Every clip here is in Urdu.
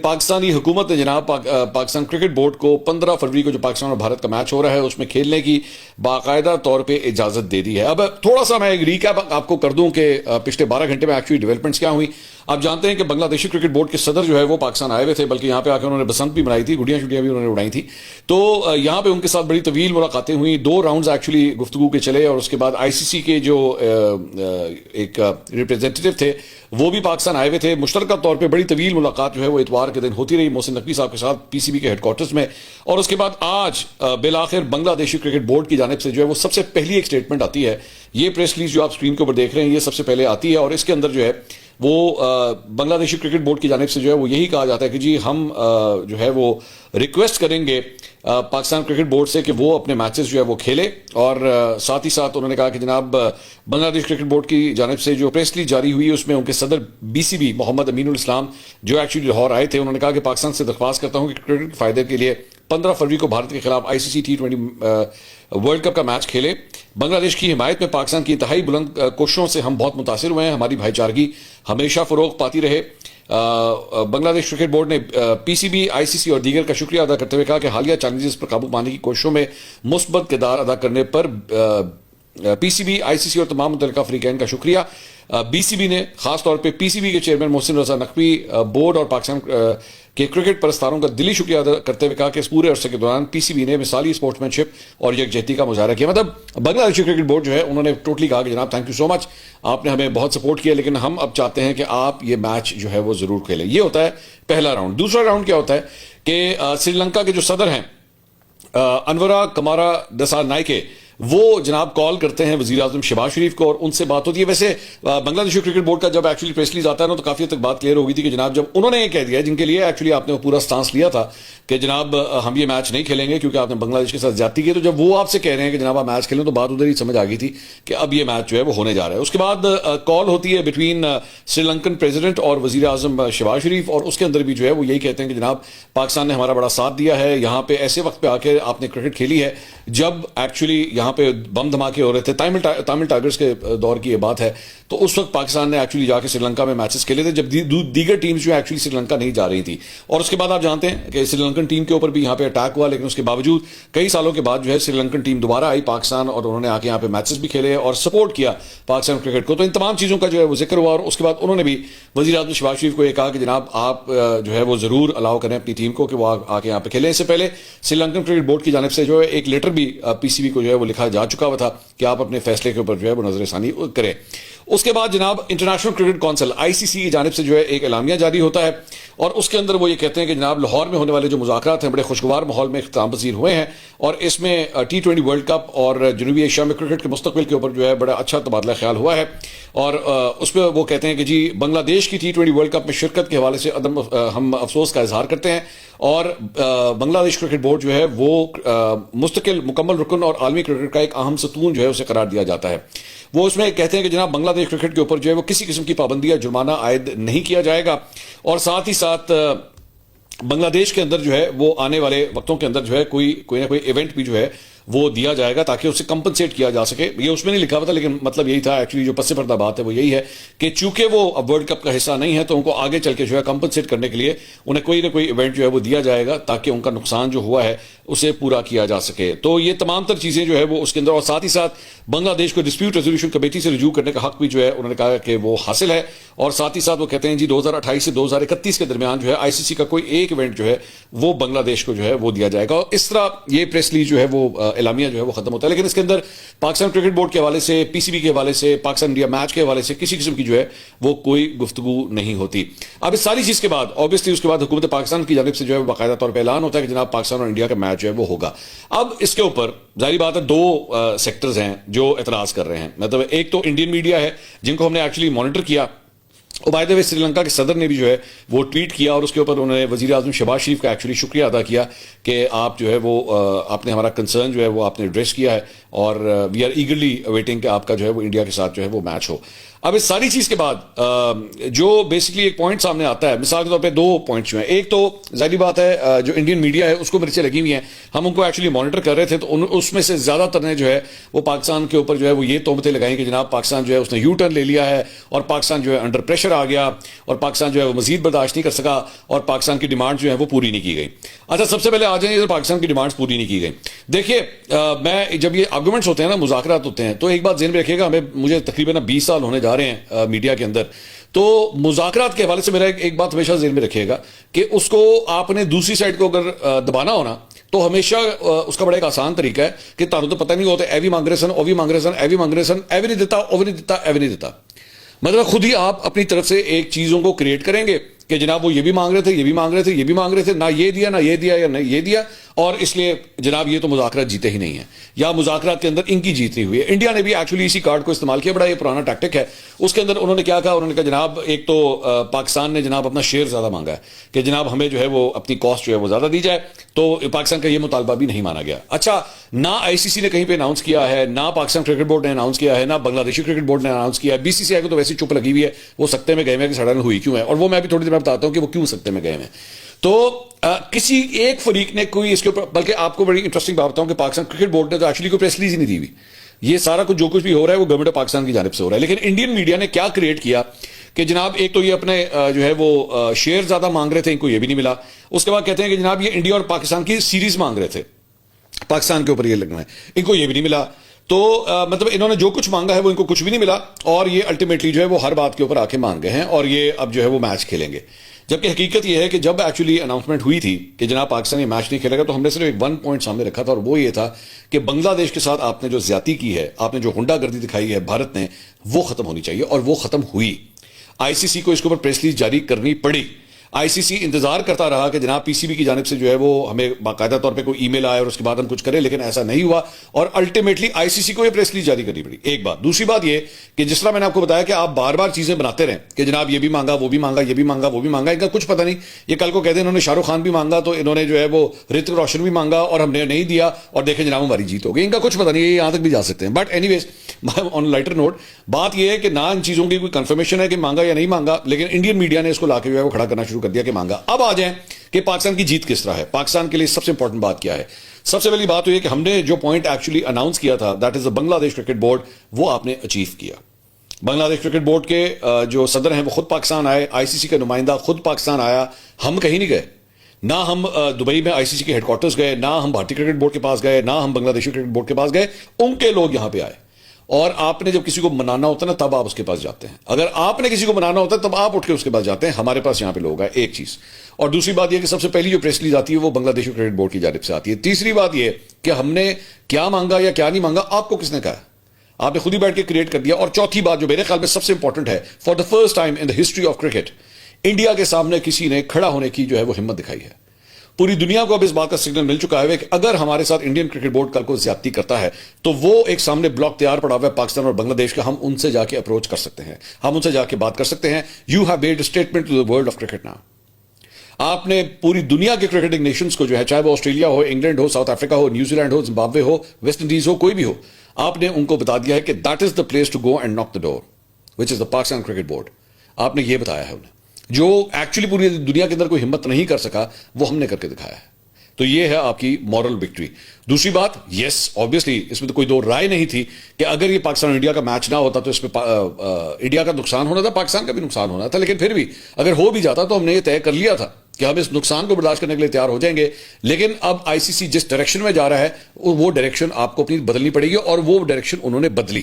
پاکستانی حکومت نے جناب پاکستان کرکٹ بورڈ کو 15 فروری کو جو پاکستان اور بھارت کا میچ ہو رہا ہے اس میں کھیلنے کی باقاعدہ طور پہ اجازت دے دی ہے. اب تھوڑا سا میں ایک ریکیپ آپ کو کر دوں کہ پچھلے 12 گھنٹے میں ایکچولی ڈیولپمنٹس کیا ہوئی. آپ جانتے ہیں کہ بنگلہ دیشی کرکٹ بورڈ کے صدر جو ہے وہ پاکستان آئے ہوئے تھے, بلکہ یہاں پہ آ کے انہوں نے بسنت بھی منائی تھی, گڈیاں شڈیاں بھی انہوں نے اڑائی تھی. تو یہاں پہ ان کے ساتھ بڑی طویل ملاقاتیں ہوئیں, 2 راؤنڈز ایکچولی گفتگو کے چلے, اور اس کے بعد آئی سی سی کے جو ایک ریپرزینٹیو تھے وہ بھی پاکستان آئے ہوئے تھے. مشترکہ طور پہ بڑی طویل ملاقات جو ہے وہ اتوار کے دن ہوتی رہی محسن نقوی صاحب کے ساتھ پی سی بی کے ہیڈ کوارٹرز میں. اور اس کے بعد آج بالآخر بنگلہ دیشی کرکٹ بورڈ کی جانب سے جو ہے وہ سب سے پہلی ایک سٹیٹمنٹ آتی ہے. یہ پریس ریلیز جو آپ اسکرین کے اوپر دیکھ رہے ہیں یہ سب سے پہلے آتی ہے, اور اس کے اندر جو ہے وہ بنگلہ دیشی کرکٹ بورڈ کی جانب سے جو ہے وہ یہی کہا جاتا ہے کہ جی ہم جو ہے وہ ریکویسٹ کریں گے پاکستان کرکٹ بورڈ سے کہ وہ اپنے میچز جو ہے وہ کھیلے. اور ساتھ ہی ساتھ انہوں نے کہا کہ جناب بنگلہ دیش کرکٹ بورڈ کی جانب سے جو پریس ریلیز جاری ہوئی اس میں ان کے صدر بی سی بی محمد امین الاسلام جو ایکچولی لاہور آئے تھے, انہوں نے کہا کہ پاکستان سے درخواست کرتا ہوں کہ کرکٹ کے فائدے کے لیے 15 فروری کو بھارت کے خلاف آئی سی سی T20 ورلڈ کپ کا میچ کھیلے. بنگلہ دیش کی حمایت میں پاکستان کی انتہائی بلند کوششوں سے ہم بہت متاثر ہوئے ہیں, ہماری بھائی چارگی ہمیشہ فروغ پاتی رہے. بنگلہ دیش کرکٹ بورڈ نے پی سی بی, آئی سی سی اور دیگر کا شکریہ ادا کرتے ہوئے کہا کہ حالیہ چیلنجز پر قابو پانے کی کوششوں میں مثبت کردار ادا کرنے پر پی سی بی, آئی سی سی اور تمام متعلقہ فریقین کا شکریہ. بی سی بی نے خاص طور پہ پی سی بی کے چیئرمین محسن رضا نقوی, بورڈ اور پاکستان کے کرکٹ پرستاروں کا دلی شکریہ ادا کرتے ہوئے کہا کہ اس پورے عرصے کے دوران پی سی بی نے مثالی اسپورٹس مین شپ اور یکجہتی کا مظاہرہ کیا. مطلب بنگلہ دیشی کرکٹ بورڈ جو ہے انہوں نے ٹوٹلی کہا کہ جناب تھینک یو سو مچ, آپ نے ہمیں بہت سپورٹ کیا, لیکن ہم اب چاہتے ہیں کہ آپ یہ میچ جو ہے وہ ضرور کھیلیں. یہ ہوتا ہے پہلا راؤنڈ. دوسرا راؤنڈ کیا ہوتا ہے کہ سری لنکا کے جو صدر ہیں انورا کمارا دسا نائکے, وہ جناب کال کرتے ہیں وزیر اعظم شہباز شریف کو اور ان سے بات ہوتی ہے. ویسے بنگلہ دیشی کرکٹ بورڈ کا جب ایکچولی پریس ریلیز آتا ہے نا تو کافی حد تک بات کلیئر ہو گئی تھی کہ جناب جب انہوں نے یہ کہہ دیا, جن کے لیے ایکچولی آپ نے وہ پورا سٹانس لیا تھا کہ جناب ہم یہ میچ نہیں کھیلیں گے کیونکہ آپ نے بنگلہ دیش کے ساتھ زیادتی کی, تو جب وہ آپ سے کہہ رہے ہیں کہ جناب آپ میچ کھیلیں تو بات ادھر ہی سمجھ آ گئی تھی کہ اب یہ میچ جو ہے وہ ہونے جا رہا ہے. اس کے بعد کال ہوتی ہے بٹوین سری لنکن پریزیڈنٹ اور وزیر اعظم شہباز شریف, اور اس کے اندر بھی جو ہے وہ یہی کہتے ہیں کہ جناب پاکستان نے ہمارا بڑا ساتھ دیا ہے, یہاں پہ ایسے وقت پہ آ کے آپ نے کرکٹ کھیلی ہے جب ایکچولی یہاں پہ بم دھماکے ہو رہے تھے. تامل ٹائگرز کے دور کی یہ بات ہے, تو اس وقت پاکستان نے ایکچولی جا کے سری لنکا میں میچز کھیلے تھے جب دیگر ٹیمز جو ایکچولی سری لنکا نہیں جا رہی تھی. اور اس کے بعد آپ جانتے ہیں کہ سری لنکن ٹیم کے اوپر بھی یہاں پہ اٹیک ہوا, لیکن اس کے باوجود کئی سالوں کے بعد جو ہے سری لنکن ٹیم دوبارہ آئی پاکستان اور انہوں نے آ کے یہاں پہ میچز بھی کھیلے اور سپورٹ کیا پاکستان کرکٹ کو. تو ان تمام چیزوں کا جو ہے وہ ذکر ہوا, اور اس کے بعد انہوں نے بھی وزیر اعظم شہباز شریف کو یہ کہا کہ جناب آپ جو ہے وہ ضرور الاؤ کریں اپنی ٹیم کو کہ وہ آ کے یہاں پہ کھیلیں. اس سے پہلے سری لنکن کرکٹ بورڈ کی جانب سے جو ہے ایک لیٹر بھی پی سی بی کو جو ہے وہ لکھا جا چکا ہوا تھا کہ آپ اپنے فیصلے کے اوپر جو ہے وہ نظر ثانی کریں. اس کے بعد جناب international cricket council I C سی کی جانب سے جو ہے ایک اعلامیہ جاری ہوتا ہے, اور اس کے اندر وہ یہ کہتے ہیں کہ جناب لاہور میں ہونے والے جو مذاکرات ہیں بڑے خوشگوار ماحول میں اختتام پذیر ہوئے ہیں, اور اس میں T20 ورلڈ کپ اور جنوبی ایشیا میں کرکٹ کے مستقبل کے اوپر جو ہے بڑا اچھا تبادلہ خیال ہوا ہے. اور اس پہ وہ کہتے ہیں کہ جی بنگلہ دیش کی T20 ورلڈ کپ میں شرکت کے حوالے سے ہم افسوس کا اظہار کرتے ہیں, اور بنگلہ دیش کرکٹ بورڈ جو ہے وہ مستقل مکمل رکن اور عالمی کرکٹ کا ایک اہم ستون جو ہے اسے قرار دیا جاتا ہے. وہ اس میں کہتے ہیں کہ جناب بنگلہ دیش کرکٹ کے اوپر جو ہے وہ کسی قسم کی پابندی یا جرمانہ عائد نہیں کیا جائے گا, اور ساتھ ہی ساتھ بنگلہ دیش کے اندر جو ہے وہ آنے والے وقتوں کے اندر جو ہے کوئی نہ کوئی ایونٹ بھی جو ہے وہ دیا جائے گا تاکہ اسے کمپنسیٹ کیا جا سکے. یہ اس میں نہیں لکھا ہوا تھا لیکن مطلب یہی تھا ایکچولی, جو پس پردہ بات ہے وہ یہی ہے کہ چونکہ وہ اب ورلڈ کپ کا حصہ نہیں ہے تو ان کو آگے چل کے جو ہے کمپنسیٹ کرنے کے لیے انہیں کوئی نہ کوئی ایونٹ جو ہے وہ دیا جائے گا تاکہ ان کا نقصان جو ہوا ہے اسے پورا کیا جا سکے. تو یہ تمام تر چیزیں جو ہے وہ اس کے اندر, اور ساتھ ہی ساتھ بنگلہ دیش کو ڈسپیوٹ ریزولوشن کمیٹی سے رجوع کرنے کا حق بھی جو ہے انہوں نے کہا کہ وہ حاصل ہے, اور ساتھ ہی ساتھ وہ کہتے ہیں جی 2028 سے 2031 کے درمیان جو ہے آئی سی سی کا کوئی ایک ایونٹ جو ہے وہ بنگلہ دیش کو جو ہے وہ دیا جائے گا. اور اس طرح یہ پریس ریلیز جو ہے وہ اعلامیہ جو ہے وہ ختم ہوتا ہے, لیکن اس کے اندر پاکستان کرکٹ بورڈ کے حوالے سے, پی سی بی کے حوالے سے, پاکستان انڈیا میچ کے حوالے سے کسی قسم کی جو ہے وہ کوئی گفتگو نہیں ہوتی. اب اس ساری چیز کے بعد آبویسلی اس کے بعد حکومت پاکستان کی جانب سے جو ہے باقاعدہ طور پہ اعلان ہوتا ہے کہ جناب پاکستان اور انڈیا کا میچ جو ہے وہ ہوگا. اب اس کے اوپر ظاہری بات ہے 2 سیکٹرز ہیں جو اعتراض کر رہے ہیں. مطلب ایک تو انڈین میڈیا ہے جن کو ہم نے ایکچولی مانیٹر کیا, اور بائی دا وے سری لنکا کے صدر نے بھی جو ہے وہ ٹویٹ کیا, اور اس کے اوپر انہوں نے وزیر اعظم شہباز شریف کا ایکچولی شکریہ ادا کیا کہ آپ جو ہے وہ آپ نے ہمارا کنسرن جو ہے وہ آپ نے ایڈریس کیا ہے, اور وی آر ایگرلی ویٹنگ کہ آپ کا جو ہے وہ انڈیا کے ساتھ جو ہے وہ میچ ہو. اب اس ساری چیز کے بعد جو بیسکلی ایک پوائنٹ سامنے آتا ہے، مثال کے طور پہ دو پوائنٹس جو ہیں، ایک تو ظاہری بات ہے جو انڈین میڈیا ہے اس کو مرچیں لگی ہوئی ہیں، ہم ان کو ایکچولی مانیٹر کر رہے تھے، تو اس میں سے زیادہ تر نے جو ہے وہ پاکستان کے اوپر جو ہے وہ یہ تہمتیں لگائیں کہ جناب پاکستان جو ہے اس نے یو ٹرن لے لیا ہے، اور پاکستان جو ہے انڈر پریشر آ گیا، اور پاکستان جو ہے وہ مزید برداشت نہیں کر سکا، اور پاکستان کی ڈیمانڈ جو ہے وہ پوری نہیں کی گئی۔ اچھا، سب سے پہلے آ جائیں ادھر پاکستان کی ڈیمانڈز پوری نہیں کی گئی۔ دیکھیے میں جب یہ آرگومنٹس ہوتے ہیں نا، مذاکرات ہوتے ہیں، تو ایک بات ذہن میں رکھیے گا، مجھے تقریباً 20 سال ہونے جا رہے ہیں میڈیا کے اندر، تو مذاکرات کے حوالے سے میرا ایک بات ہمیشہ ذہن میں رکھیے گا کہ اس کو آپ نے دوسری سائڈ کو اگر دبانا ہونا تو ہمیشہ اس کا بڑا ایک آسان طریقہ ہے کہ تانوں تو پتہ نہیں ہوتا، ایوی مانگ رہے سن، اووی مانگ رہے سن، ایوی مانگ رہے سن، ایوی نہیں دیتا، اووی نہیں دیتا، ایوی نہیں دیتا۔ مطلب خود ہی آپ اپنی طرف سے ایک چیزوں کو کریٹ کریں گے کہ جناب وہ یہ بھی مانگ رہے تھے، یہ بھی مانگ رہے تھے، یہ بھی مانگ رہے تھے، نہ یہ دیا، نہ یہ دیا، یا نہ یہ دیا، اور اس لیے جناب یہ تو مذاکرات جیتے ہی نہیں ہیں، یا مذاکرات کے اندر ان کی جیت نہیں ہوئی ہے۔ انڈیا نے بھی ایکچولی اسی کارڈ کو استعمال کیا، بڑا یہ پرانا ٹیکٹک ہے۔ اس کے اندر انہوں نے کیا کہا، انہوں نے کہا جناب ایک تو پاکستان نے جناب اپنا شیئر زیادہ مانگا ہے کہ جناب ہمیں جو ہے وہ اپنی کاسٹ جو ہے وہ زیادہ دی جائے، تو پاکستان کا یہ مطالبہ بھی نہیں مانا گیا۔ اچھا، نہ آئی سی سی نے کہیں پہ اناؤنس کیا ہے، نہ پاکستان کرکٹ بورڈ نے اناؤنس کیا ہے، نہ بنگلہ دیشی کرکٹ بورڈ نے اناؤنس کیا ہے۔ بی سی سی آئی کو تو ویسے چپ لگی ہوئی ہے، وہ سکتے میں گئے ہیں کہ سڑن ہوئی کیوں ہے، اور وہ میں بھی تھوڑی دیر میں بتاتا ہوں کہ وہ کیوں سکتے میں گئے ہیں۔ تو کسی ایک فریق نے کوئی اس کے اوپر، بلکہ آپ کو بڑی انٹرسٹنگ بات بتاؤں کہ پاکستان کرکٹ بورڈ نے تو ایکچولی کوئی پریس ریلیز ہی نہیں دی ہوئی، یہ سارا کچھ جو کچھ بھی ہو رہا ہے وہ گورنمنٹ آف پاکستان کی جانب سے ہو رہا ہے۔ لیکن انڈین میڈیا نے کیا کریٹ کیا کہ جناب ایک تو یہ اپنے جو ہے وہ شیئر زیادہ مانگ رہے تھے، ان کو یہ بھی نہیں ملا۔ اس کے بعد کہتے ہیں کہ جناب یہ انڈیا اور پاکستان کی سیریز مانگ رہے تھے، پاکستان کے اوپر یہ لگنا ہے، ان کو یہ بھی نہیں ملا۔ تو مطلب انہوں نے جو کچھ مانگا ہے وہ ان کو کچھ بھی نہیں ملا، اور یہ الٹیمیٹلی جو ہے وہ ہر بات کے اوپر آ کے مان گئے ہیں، اور یہ اب جو ہے وہ میچ کھیلیں گے۔ جبکہ حقیقت یہ ہے کہ جب ایکچولی اناؤنسمنٹ ہوئی تھی کہ جناب پاکستان یہ میچ نہیں کھیلے گا، تو ہم نے صرف ایک 1 پوائنٹ سامنے رکھا تھا، اور وہ یہ تھا کہ بنگلہ دیش کے ساتھ آپ نے جو زیادتی کی ہے، آپ نے جو غنڈہ گردی دکھائی ہے بھارت نے، وہ ختم ہونی چاہیے، اور وہ ختم ہوئی۔ آئی سی سی کو اس کے اوپر پریس ریلیز جاری کرنی پڑی۔ آئی سی سی انتظار کرتا رہا کہ جناب پی سی بی کی جانب سے جو ہے وہ ہمیں باقاعدہ طور پہ کوئی ای میل آئے اور اس کے بعد ہم کچھ کریں، لیکن ایسا نہیں ہوا، اور الٹیمیٹلی آئی سی سی کو یہ پریس ریلیز جاری کرنی پڑی۔ ایک بات۔ دوسری بات یہ کہ جس طرح میں نے آپ کو بتایا کہ آپ بار بار چیزیں بناتے رہیں کہ جناب یہ بھی مانگا، وہ بھی مانگا، یہ بھی مانگا، وہ بھی مانگا، ان کا کچھ پتہ نہیں۔ یہ کل کو کہتے ہیں انہوں نے شاہ رخ خان بھی مانگا، تو انہوں نے جو ہے وہ رتک روشن بھی مانگا اور ہم نے نہیں دیا، اور دیکھیں جناب ہماری جیت ہو گئی۔ ان کا کچھ پتہ نہیں، یہ یہاں تک بھی جا سکتے ہیں۔ But any ways, on lighter note, بات یہ ہے کہ نہ ان چیزوں کی کوئی کنفرمیشن ہے کہ مانگا یا نہیں مانگا، لیکن انڈین میڈیا نے اس کو لا کے جو ہے وہ کھڑا کرنا شروع کر دیا کہ مانگا۔ اب آ جائیں کہ پاکستان کی جیت کس طرح ہے، پاکستان کے لیے سب سے امپورٹنٹ بات کیا ہے۔ سب سے پہلی بات تو یہ کہ ہم نے جو پوائنٹ ایکچولی اناؤنس کیا تھا، دیٹ از دا بنگلہ دیش کرکٹ بورڈ، وہ آپ نے اچیو کیا۔ بنگلہ دیش کرکٹ بورڈ کے جو صدر ہیں وہ خود پاکستان آئے، آئی سی سی کا نمائندہ خود پاکستان آیا، ہم کہیں نہیں گئے، نہ ہم دبئی میں آئی سی سی کے ہیڈ کوارٹرز گئے، نہ ہم بھارتی کرکٹ بورڈ کے پاس گئے، نہ ہم بنگلہ دیشی کرکٹ بورڈ کے پاس گئے، ان کے لوگ یہاں پہ آئے۔ اور آپ نے جب کسی کو منانا ہوتا ہے نا، تب آپ اس کے پاس جاتے ہیں، اگر آپ نے کسی کو منانا ہوتا ہے تب آپ اٹھ کے اس کے پاس جاتے ہیں۔ ہمارے پاس یہاں پہ لوگ ہیں، ایک چیز۔ اور دوسری بات یہ کہ سب سے پہلی جو پریس ریلیز آتی ہے وہ بنگلہ دیشی کرکٹ بورڈ کی جانب سے آتی ہے۔ تیسری بات یہ کہ ہم نے کیا مانگا یا کیا نہیں مانگا، آپ کو کس نے کہا، آپ نے خود ہی بیٹھ کے کریٹ کر دیا۔ اور چوتھی بات جو میرے خیال میں سب سے امپورٹنٹ ہے، for the first time in the history of cricket, India کے سامنے کسی نے کھڑا ہونے کی جو ہے وہ ہمت دکھائی ہے۔ پوری دنیا کو اب اس بات کا سگنل مل چکا ہے کہ اگر ہمارے ساتھ انڈین کرکٹ بورڈ کل کو زیادتی کرتا ہے تو وہ ایک سامنے بلاک تیار پڑا ہوا ہے پاکستان اور بنگلہ دیش کا، ہم ان سے جا کے اپروچ کر سکتے ہیں، ہم ان سے جا کے بات کر سکتے ہیں۔ You have made a statement to the world of cricket now. آپ نے پوری دنیا کے کرکٹنگ نیشنز کو جو ہے، چاہے وہ آسٹریلیا ہو، انگلینڈ ہو، ساؤتھ افریقہ ہو، نیوزی لینڈ ہو، زمبابوے ہو، ویسٹ انڈیز ہو، کوئی بھی ہو، آپ نے ان کو بتا دیا ہے کہ that is the place to go and knock the door which is the Pakistan Cricket board. آپ نے یہ بتایا ہے انہیں، جو ایکچولی پوری دنیا کے اندر کوئی ہمت نہیں کر سکا، وہ ہم نے کر کے دکھایا ہے۔ تو یہ ہے آپ کی مورل وکٹری۔ دوسری بات، یس آبویسلی اس میں تو کوئی دو رائے نہیں تھی کہ اگر یہ پاکستان انڈیا کا میچ نہ ہوتا تو اس میں انڈیا کا نقصان ہونا تھا، پاکستان کا بھی نقصان ہونا تھا، لیکن پھر بھی اگر ہو بھی جاتا تو ہم نے یہ طے کر لیا تھا کہ ہم اس نقصان کو برداشت کرنے کے لیے تیار ہو جائیں گے۔ لیکن اب آئی سی سی جس ڈائریکشن میں جا رہا ہے وہ ڈائریکشن آپ کو اپنی بدلنی پڑے گی، اور وہ ڈائریکشن انہوں نے بدلی۔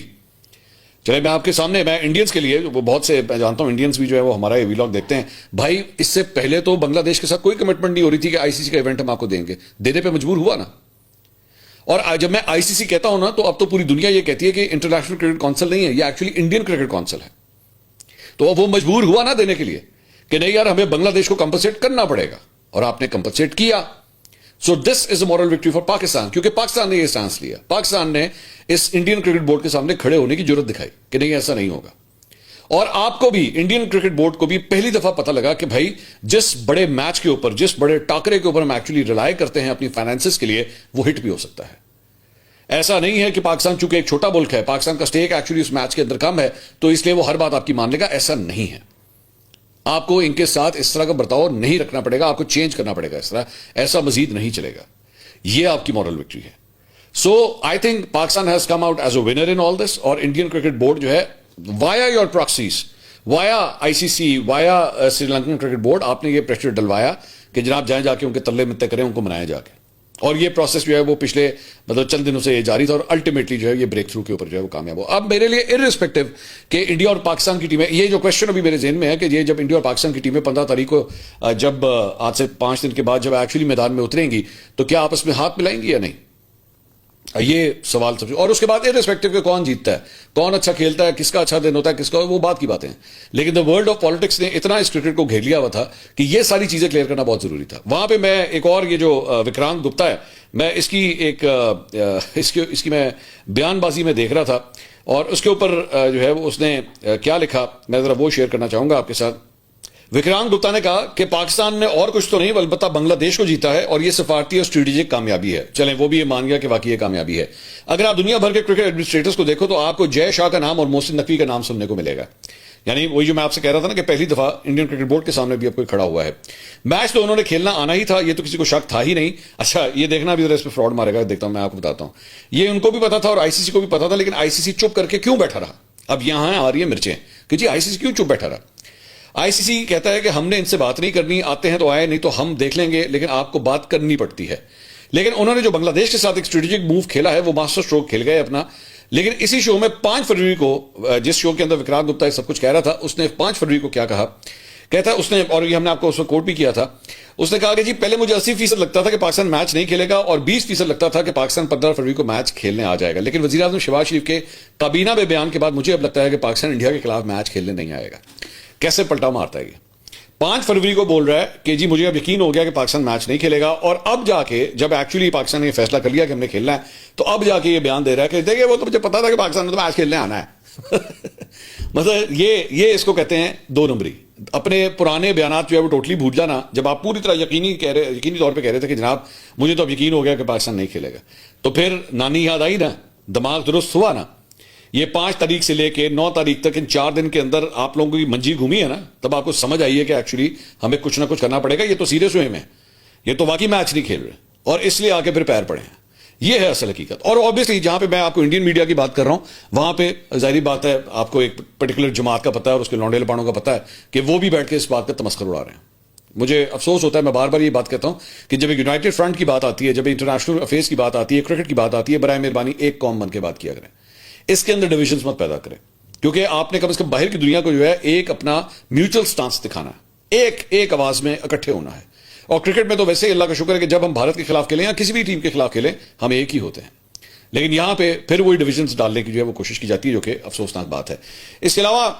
چلے میں آپ کے سامنے، میں انڈینز کے لیے، وہ بہت سے میں جانتا ہوں انڈینز بھی جو ہے وہ ہمارا یہ ویلاگ دیکھتے ہیں، بھائی اس سے پہلے تو بنگلہ دیش کے ساتھ کوئی کمٹمنٹ نہیں ہو رہی تھی کہ آئی سی سی کا ایونٹ ہم آپ کو دیں گے، دینے پہ مجبور ہوا نا۔ اور جب میں آئی سی سی کہتا ہوں نا، تو اب تو پوری دنیا یہ کہتی ہے کہ انٹرنیشنل کرکٹ کونسل نہیں ہے، یہ ایکچولی انڈین کرکٹ کونسل ہے۔ تو اب وہ مجبور ہوا نا دینے کے لیے کہ نہیں یار ہمیں بنگلہ دیش کو کمپنسیٹ کرنا پڑے گا، اور آپ نے کمپنسیٹ کیا۔ So this is a moral victory for Pakistan, کیونکہ پاکستان نے یہ اسٹانس لیا، پاکستان نے اس انڈین کرکٹ بورڈ کے سامنے کھڑے ہونے کی جرات دکھائی کہ نہیں ایسا نہیں ہوگا۔ اور آپ کو بھی، انڈین کرکٹ بورڈ کو بھی پہلی دفعہ پتہ لگا کہ بھائی جس بڑے میچ کے اوپر، جس بڑے ٹاکرے کے اوپر ہم ایکچولی ریلائی کرتے ہیں اپنی فائنانسز کے لیے، وہ ہٹ بھی ہو سکتا ہے۔ ایسا نہیں ہے کہ پاکستان چونکہ ایک چھوٹا ملک ہے, پاکستان کا سٹیک ایکچولی اس میچ کے اندر کم ہے, تو اس لیے وہ ہر بات آپ کی مان لے گا. ایسا نہیں ہے. آپ کو ان کے ساتھ اس طرح کا برتاؤ نہیں رکھنا پڑے گا, آپ کو چینج کرنا پڑے گا. اس طرح ایسا مزید نہیں چلے گا. یہ آپ کی مورل وکٹری ہے. So I think Pakistan has come out as a winner in all this, اور انڈین کرکٹ بورڈ جو ہے via your proxies, via I C C, via Sri Lankan cricket board, آپ نے یہ پریشر ڈلوایا کہ جناب جائیں جا کے ان کے تلے متے کریں, ان کو منایا جا کے. اور یہ پروسیس جو ہے وہ پچھلے چند دنوں سے یہ جاری تھا, اور الٹیمیٹلی جو ہے یہ بریک تھرو کے اوپر جو ہے وہ کامیاب ہو. اب میرے لیے ارریسپیکٹو کہ انڈیا اور پاکستان کی ٹیمیں, یہ جو کوشچن ابھی میرے ذہن میں ہے کہ یہ جب انڈیا اور پاکستان کی ٹیمیں 15 تاریخ کو جب آج سے 5 دن کے بعد جب ایکچولی میدان میں اتریں گی تو کیا آپس میں ہاتھ ملائیں گی یا نہیں, یہ سوال سب سے. اور اس کے بعد ارریسپیکٹو کہ کون جیتتا ہے, کون اچھا کھیلتا ہے, کس کا اچھا دن ہوتا ہے, کس کا, وہ بات کی باتیں ہیں. لیکن دا ورلڈ آف پالیٹکس نے اتنا اس کرکٹ کو گھیر لیا ہوا تھا کہ یہ ساری چیزیں کلیئر کرنا بہت ضروری تھا. وہاں پہ میں ایک اور یہ جو وکرانت گپتا ہے, میں اس کی ایک اس کی میں بیان بازی میں دیکھ رہا تھا, اور اس کے اوپر جو ہے وہ اس نے کیا لکھا, میں ذرا وہ شیئر کرنا چاہوں گا آپ کے ساتھ. وکرانت گپتا نے کہا کہ پاکستان نے اور کچھ تو نہیں البتہ بنگلہ دیش کو جیتا ہے, اور یہ سفارتی اور اسٹریٹجک کامیابی ہے. چلیں وہ بھی یہ مان گیا کہ واقعی یہ کامیابی ہے. اگر آپ دنیا بھر کے کرکٹ ایڈمنسٹریٹرز کو دیکھو تو آپ کو جے شاہ کا نام اور محسن نقوی کا نام سننے کو ملے گا. یعنی وہی جو میں آپ سے کہہ رہا تھا نا کہ پہلی دفعہ انڈین کرکٹ بورڈ کے سامنے بھی اب کوئی کھڑا ہوا ہے. میچ تو انہوں نے کھیلنا آنا ہی تھا, یہ تو کسی کو شک تھا ہی نہیں. اچھا یہ دیکھنا بھی ذرا اس پہ فراڈ مارے گا, دیکھتا ہوں میں آپ کو بتاتا ہوں. یہ ان کو بھی پتا تھا اور آئی سی سی کو بھی پتا تھا, لیکن آئی سی سی چپ کر کے کیوں بیٹھا رہا. اب یہاں آ رہی ہے مرچیں کہ جی آئی سی سی کیوں چپ بیٹھا رہا. آئی سی سی کہتا ہے کہ ہم نے ان سے بات نہیں کرنی, آتے ہیں تو آئے, نہیں تو ہم دیکھ لیں گے, لیکن آپ کو بات کرنی پڑتی ہے. لیکن انہوں نے جو بنگلہ دیش کے ساتھ ایک اسٹریٹجک موو کھیلا ہے وہ ماسٹر اسٹروک کھیل گئے اپنا. لیکن اسی شو میں 5 فروری کو, جس شو کے اندر وکرانت گپتا سب کچھ کہہ رہا تھا, اس نے 5 فروری کو کیا کہا, کہتا ہے اس نے, اور یہ ہم نے آپ کو اس میں کوٹ بھی کیا تھا, اس نے کہا کہ جی پہلے مجھے 80% لگتا تھا کہ پاکستان میچ نہیں کھیلے گا, اور 20% لگتا تھا کہ پاکستان 15 فروری کو میچ کھیلنے آ جائے گا. لیکن وزیر اعظم شہباز شریف کے کابینہ میں بیان کے بعد مجھے اب لگتا ہے کہ پاکستان انڈیا کے خلاف میچ کھیلنے نہیں آئے گا. کیسے پلٹا مارتا ہے یہ. 5 فروری کو بول رہا ہے کہ جی مجھے اب یقین ہو گیا کہ پاکستان میچ نہیں کھیلے گا, اور اب جا کے جب ایکچولی پاکستان نے یہ فیصلہ کر لیا کہ ہم نے کھیلنا ہے, تو اب جا کے یہ بیان دے رہا ہے کہ دیکھیں وہ تو مجھے پتا تھا کہ پاکستان نے تو میچ کھیلنے آنا ہے. مطلب یہ اس کو کہتے ہیں 2 نمبری. اپنے پرانے بیانات جو ہے وہ ٹوٹلی بھول جانا, جب آپ پوری طرح یقینی طور پہ کہہ رہے تھے کہ جناب مجھے تو اب یقین ہو گیا کہ پاکستان نہیں کھیلے گا, تو پھر نانی یاد آئی نا, دماغ درست ہوا نا. یہ 5 تاریخ سے لے کے 9 تاریخ تک ان 4 دن کے اندر آپ لوگوں کی منجی گھومی ہے نا, تب آپ کو سمجھ آئی ہے کہ ایکچولی ہمیں کچھ نہ کچھ کرنا پڑے گا. یہ تو سیریس ہوئے میں, یہ تو واقعی میچ نہیں کھیل رہے, اور اس لیے آگے پھر پیر پڑے ہیں. یہ ہے اصل حقیقت. اور آبویسلی جہاں پہ میں آپ کو انڈین میڈیا کی بات کر رہا ہوں, وہاں پہ ظاہری بات ہے آپ کو ایک پرٹیکولر جماعت کا پتہ ہے اور اس کے لونڈے لپاڑوں کا پتہ ہے کہ وہ بھی بیٹھ کے اس بات کا تمسخر اڑا رہے ہیں. مجھے افسوس ہوتا ہے, میں بار بار یہ بات کہتا ہوں کہ جب ایک یونائٹڈ فرنٹ کی بات آتی ہے, جب انٹرنیشنل افیئرس کی بات آتی ہے, کرکٹ کی بات آتی ہے, برائے مہربانی ایک قوم بن کے بات کیا کریں. اس کے اندر ڈویژنز مت پیدا کریں, کیونکہ آپ نے کم از کم باہر کی دنیا کو جو ہے ایک اپنا میوچل سٹانس دکھانا ہے, ایک آواز میں اکٹھے ہونا ہے. اور کرکٹ میں تو ویسے ہی اللہ کا شکر ہے کہ جب ہم بھارت کے خلاف کھیلیں یا کسی بھی ٹیم کے خلاف کھیلیں ہم ایک ہی ہوتے ہیں. لیکن یہاں پہ پھر وہی ڈویژنز ڈالنے کی جو ہے وہ کوشش کی جاتی ہے, جو کہ افسوسناک بات ہے. اس کے علاوہ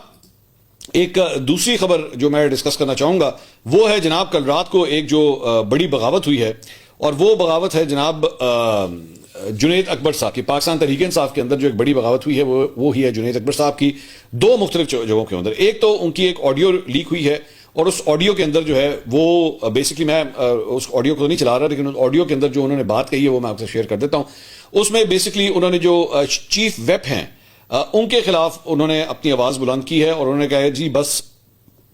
ایک دوسری خبر جو میں ڈسکس کرنا چاہوں گا وہ ہے جناب کل رات کو ایک جو بڑی بغاوت ہوئی ہے, اور وہ بغاوت ہے جناب جنید اکبر صاحب کی. پاکستان تحریک انصاف کے اندر جو ایک بڑی بغاوت ہوئی ہے وہ ہی ہے جنید اکبر صاحب کی 2 مختلف جگہوں کے اندر. ایک تو ان کی ایک آڈیو لیک ہوئی ہے, اور اس آڈیو کے اندر جو ہے وہ بیسکلی میں اس آڈیو کو نہیں چلا رہا, لیکن اس آڈیو کے اندر جو انہوں نے بات کہی ہے وہ میں آپ سے شیئر کر دیتا ہوں. اس میں بیسکلی انہوں نے جو چیف ویپ ہیں ان کے خلاف انہوں نے اپنی آواز بلند کی ہے, اور انہوں نے کہا جی بس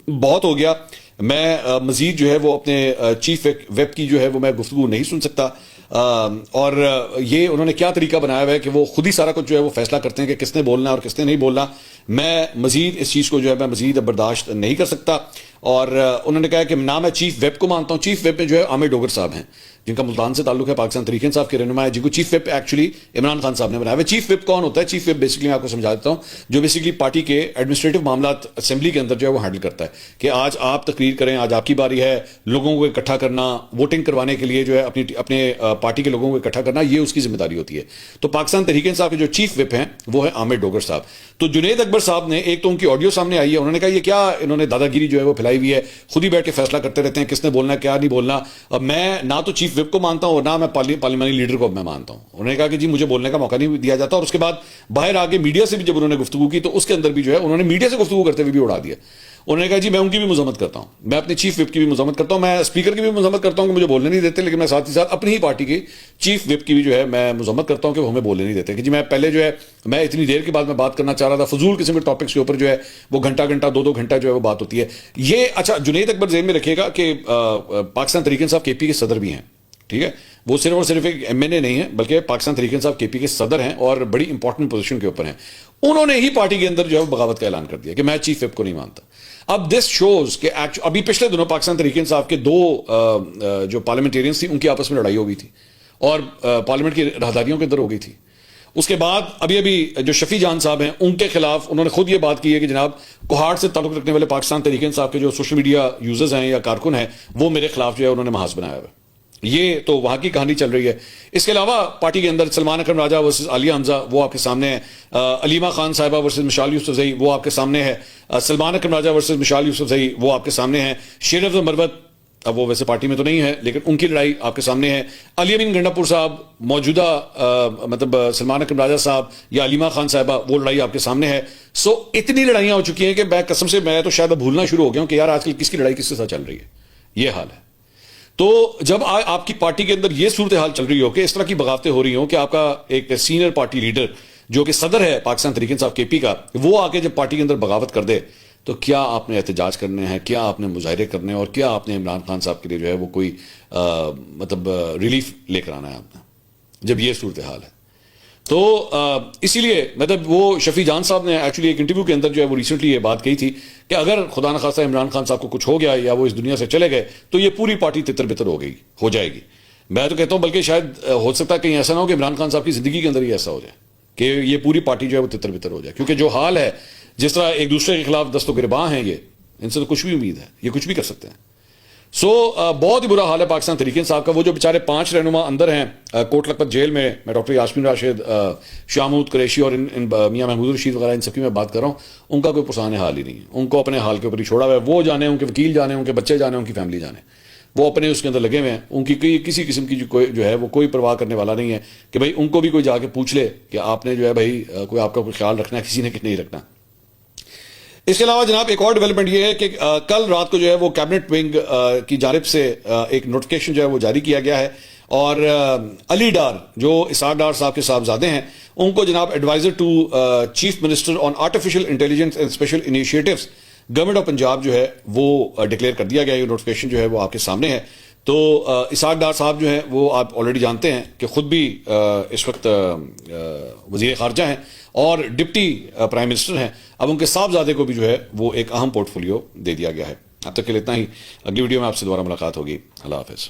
بہت ہو گیا, میں مزید جو ہے وہ اپنے چیف ویپ کی جو ہے وہ میں گفتگو نہیں سن سکتا. اور یہ انہوں نے کیا طریقہ بنایا ہوا ہے کہ وہ خود ہی سارا کچھ جو ہے وہ فیصلہ کرتے ہیں کہ کس نے بولنا اور کس نے نہیں بولنا. میں مزید اس چیز کو جو ہے میں مزید برداشت نہیں کر سکتا. اور انہوں نے کہا کہ نہ میں چیف ویپ کو مانتا ہوں. چیف ویپ میں جو ہے عامر ڈوگر صاحب ہیں جن کا ملتان سے تعلق ہے, پاکستان تحریک انصاف کے رہنما ہے, جن کو chief weep actually Imran Khan صاحب نے بنایا ہے. چیف ویپ کون ہوتا ہے؟ چیف ویپ بیسکلی میں آپ کو سمجھا دیتا ہوں, جو بیسکلی پارٹی کے ایڈمنسٹریٹو معاملات اسمبلی کے اندر جو ہے وہ ہینڈل کرتا ہے کہ آج آپ تقریر کریں, آج آپ کی باری ہے, لوگوں کو اکٹھا کرنا, ووٹنگ کروانے کے لیے جو ہے اپنے پارٹی کے لوگوں کو اکٹھا کرنا, یہ اس کی ذمہ داری ہوتی ہے. تو پاکستان تحریک انصاف کے جو چیف ویپ ہیں وہ ہے عامر ڈوگر صاحب. تو جنید اکبر صاحب نے ایک تو ان کی آڈیو سامنے آئی ہے, انہوں نے کہا یہ کیا انہوں نے دادا گیری جو ہے وہ پھیلائی ہوئی ہے, خود ہی بیٹھ کے فیصلہ کرتے رہتے ہیں کس نے بولنا کیا نہیں بولنا. اب میں نہ تو چیف ویپ کو مانتا ہوں اور نہ میں پارلیمانی لیڈر کو میں مانتا ہوں. انہوں نے کہا کہ جی مجھے بولنے کا موقع نہیں دیا جاتا. اور اس کے بعد باہر آگے میڈیا سے بھی جب انہوں نے گفتگو کی تو اس کے اندر بھی جو ہے انہوں نے میڈیا سے گفتگو کرتے ہوئے بھی اڑا دیا. انہوں نے کہا جی میں ان کی بھی مذمت کرتا ہوں, میں اپنے چیف وپ کی بھی مذمت کرتا ہوں, میں اسپیکر کی بھی مذمت کرتا ہوں کہ مجھے بولنے نہیں دیتے, لیکن میں ساتھ ہی ساتھ اپنی ہی پارٹی کے چیف وپ کی بھی جو ہے میں مذمت کرتا ہوں کہ وہ ہمیں بولنے نہیں دیتے, کہ جی میں پہلے جو ہے میں اتنی دیر کے بعد میں بات کرنا چاہ رہا تھا, فضول قسم کے ٹاپکس کے اوپر جو ہے وہ گھنٹہ گھنٹہ 2-2 گھنٹہ جو ہے وہ بات ہوتی ہے. یہ اچھا جنید اکبر ذہن میں رکھیے گا کہ پاکستان تحریک انصاف کے پی کے صدر بھی ہیں, ٹھیک ہے, وہ صرف اور صرف ایک ایم این اے نہیں ہے بلکہ پاکستان تحریک انصاف کے پی کے صدر ہیں اور بڑی امپورٹنٹ پوزیشن کے اوپر ہیں. انہوں نے ہی پارٹی کے اندر جو ہے بغاوت کا اعلان کر دیا کہ میں چیف وپ کو نہیں مانتا. اب دس شوز کہ ابھی پچھلے دنوں پاکستان تحریک انصاف کے 2 جو پارلیمنٹیرینس تھی ان کی آپس میں لڑائی ہو گئی تھی اور پارلیمنٹ کی راہداریوں کے اندر ہو گئی تھی. اس کے بعد ابھی جو شفیع جان صاحب ہیں ان کے خلاف انہوں نے خود یہ بات کی ہے کہ جناب کوہاٹ سے تعلق رکھنے والے پاکستان تحریک انصاف کے جو سوشل میڈیا یوزرز ہیں یا کارکن ہیں وہ میرے خلاف جو ہے انہوں نے محاذ بنایا ہوا ہے. یہ تو وہاں کی کہانی چل رہی ہے. اس کے علاوہ پارٹی کے اندر سلمان اکرم راجہ ورسز عالیہ حمزہ وہ آپ کے سامنے ہے, علیمہ خان صاحبہ ورسز مشال یوسفزئی وہ آپ کے سامنے ہے, سلمان اکرم راجہ ورسز مشال یوسفزئی وہ آپ کے سامنے ہے, شیر افضل مروت اب وہ ویسے پارٹی میں تو نہیں ہے لیکن ان کی لڑائی آپ کے سامنے ہے, علی امین گنڈاپور صاحب موجودہ مطلب سلمان اکرم راجہ صاحب یا علیمہ خان صاحبہ وہ لڑائی آپ کے سامنے ہے. سو اتنی لڑائیاں ہو چکی ہیں کہ میں قسم سے میں تو شاید بھولنا شروع ہو گیا ہوں کہ یار آج کل کس کی لڑائی کس کے ساتھ چل رہی ہے. یہ حال ہے. تو جب آپ کی پارٹی کے اندر یہ صورتحال چل رہی ہو کہ اس طرح کی بغاوتیں ہو رہی ہوں کہ آپ کا ایک سینئر پارٹی لیڈر جو کہ صدر ہے پاکستان تحریک انصاف کے پی کا وہ آ کے جب پارٹی کے اندر بغاوت کر دے تو کیا آپ نے احتجاج کرنے ہیں, کیا آپ نے مظاہرے کرنے ہیں اور کیا آپ نے عمران خان صاحب کے لیے جو ہے وہ کوئی مطلب ریلیف لے کر آنا ہے آپ نے جب یہ صورتحال ہے. تو اسی لیے مطلب وہ شفیع جان صاحب نے ایکچولی ایک انٹرویو کے اندر جو ہے وہ ریسنٹلی یہ بات کہی تھی کہ اگر خدا نخواستہ عمران خان صاحب کو کچھ ہو گیا یا وہ اس دنیا سے چلے گئے تو یہ پوری پارٹی تتر بتر ہو جائے گی. میں تو کہتا ہوں بلکہ شاید ہو سکتا ہے کہیں ایسا نہ ہو کہ عمران خان صاحب کی زندگی کے اندر ہی ایسا ہو جائے کہ یہ پوری پارٹی جو ہے وہ تتر بتر ہو جائے, کیونکہ جو حال ہے جس طرح ایک دوسرے کے خلاف دست و گریباں ہیں یہ ان سے تو کچھ بھی امید ہے, یہ کچھ بھی کر سکتے ہیں. سو بہت ہی برا حال ہے پاکستان تحریک انصاف کا. وہ جو بیچارے 5 رہنما اندر ہیں کوٹ لکھپت جیل میں ڈاکٹر یاسمین راشد, شاہ محمود قریشی اور میاں محمود رشید وغیرہ ان سب کی میں بات کر رہا ہوں, ان کا کوئی پرسان حال ہی نہیں ہے. ان کو اپنے حال کے اوپر ہی چھوڑا ہوا ہے. وہ جانے ان کے وکیل جانے ان کے بچے جانے ان کی فیملی جانے, وہ اپنے اس کے اندر لگے ہوئے ہیں. ان کی کسی قسم کی جو ہے وہ کوئی پرواہ کرنے والا نہیں ہے کہ بھائی ان کو بھی کوئی جا کے پوچھ لے کہ آپ نے جو ہے بھائی کوئی آپ کا کوئی خیال رکھنا ہے, کسی نے نہیں رکھنا. اس کے علاوہ جناب ایک اور ڈیولپمنٹ یہ ہے کہ کل رات کو جو ہے وہ کیبنٹ ونگ کی جانب سے ایک نوٹیفکیشن جو ہے وہ جاری کیا گیا ہے اور علی ڈار جو اسحاق ڈار صاحب کے صاحبزادے ہیں ان کو جناب adviser to chief minister on artificial intelligence and special initiatives government of Punjab جو ہے وہ ڈکلیئر کر دیا گیا. یہ نوٹیفکیشن جو ہے وہ آپ کے سامنے ہے. تو اسحاق ڈار صاحب جو ہیں وہ آپ آلریڈی جانتے ہیں کہ خود بھی اس وقت وزیر خارجہ ہیں اور ڈپٹی پرائم منسٹر ہیں. اب ان کے صاحبزادے کو بھی جو ہے وہ ایک اہم پورٹ فولیو دے دیا گیا ہے. اب تک کے لیے اتنا ہی. اگلی ویڈیو میں آپ سے دوبارہ ملاقات ہوگی. اللہ حافظ.